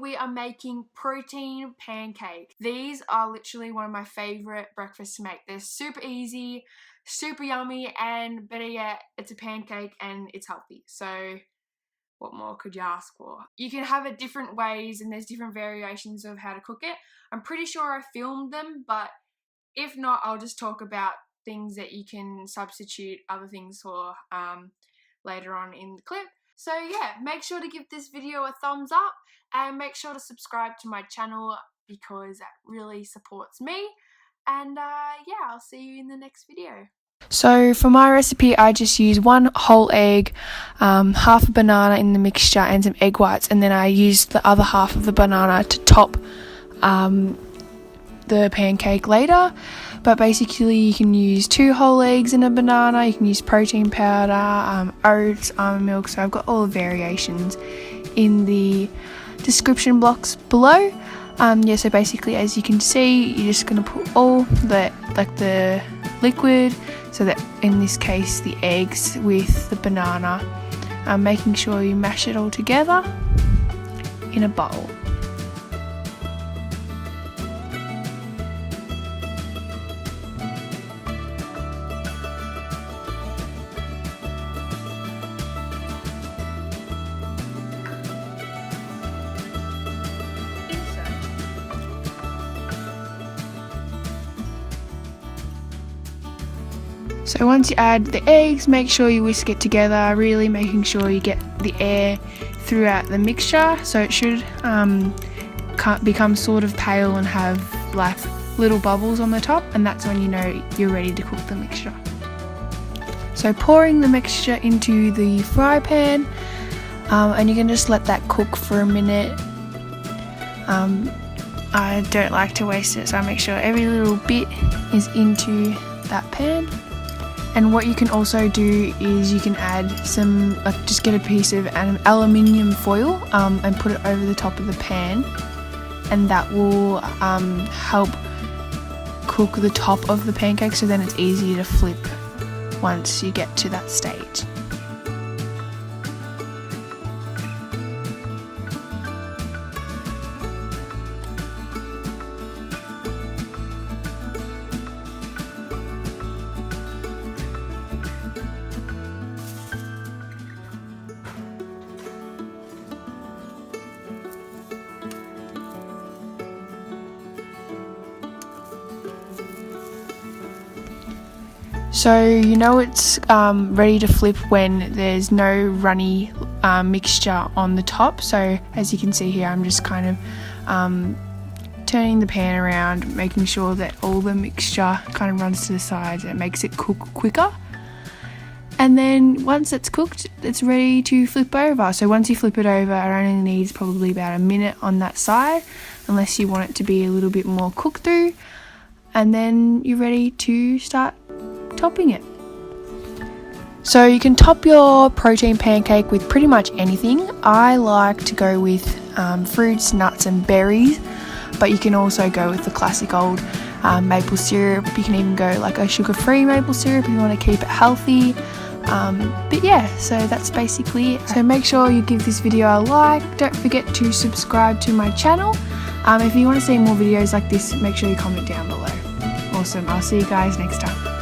we are making protein pancakes. These are literally one of my favorite breakfasts to make. They're super easy, super yummy, and better yet, it's a pancake and it's healthy. So what more could you ask for? You can have it different ways and there's different variations of how to cook it. I'm pretty sure I filmed them, but if not, I'll just talk about things that you can substitute other things for later on in the clip. So yeah, make sure to give this video a thumbs up and make sure to subscribe to my channel because that really supports me. And yeah, I'll see you in the next video. So for my recipe, I just use 1 whole egg, half a banana in the mixture and some egg whites, and then I used the other half of the banana to top the pancake later. But basically you can use 2 whole eggs in a banana, you can use protein powder, oats, almond milk, so I've got all the variations in the description box below. Yeah, so basically as you can see, you're just going to put all the liquid, so that in this case the eggs with the banana, making sure you mash it all together in a bowl. So once you add the eggs, make sure you whisk it together, really making sure you get the air throughout the mixture, so it should become sort of pale and have like little bubbles on the top, and that's when you know you're ready to cook the mixture. So pouring the mixture into the fry pan, and you can just let that cook for a minute. I don't like to waste it, so I make sure every little bit is into that pan. And what you can also do is you can add some, just get a piece of aluminium foil and put it over the top of the pan, and that will help cook the top of the pancake, so then it's easier to flip once you get to that stage. So you know it's ready to flip when there's no runny mixture on the top. So as you can see here, I'm just kind of turning the pan around, making sure that all the mixture kind of runs to the sides and it makes it cook quicker. And then once it's cooked, it's ready to flip over. So once you flip it over, it only needs probably about a minute on that side, unless you want it to be a little bit more cooked through. And then you're ready to start topping it. So you can top your protein pancake with pretty much anything. I like to go with fruits, nuts and berries, but you can also go with the classic old maple syrup. You can even go like a sugar-free maple syrup if you want to keep it healthy. But yeah, so that's basically it. So make sure you give this video a like. Don't forget to subscribe to my channel. If you want to see more videos like this, make sure you comment down below. Awesome, I'll see you guys next time.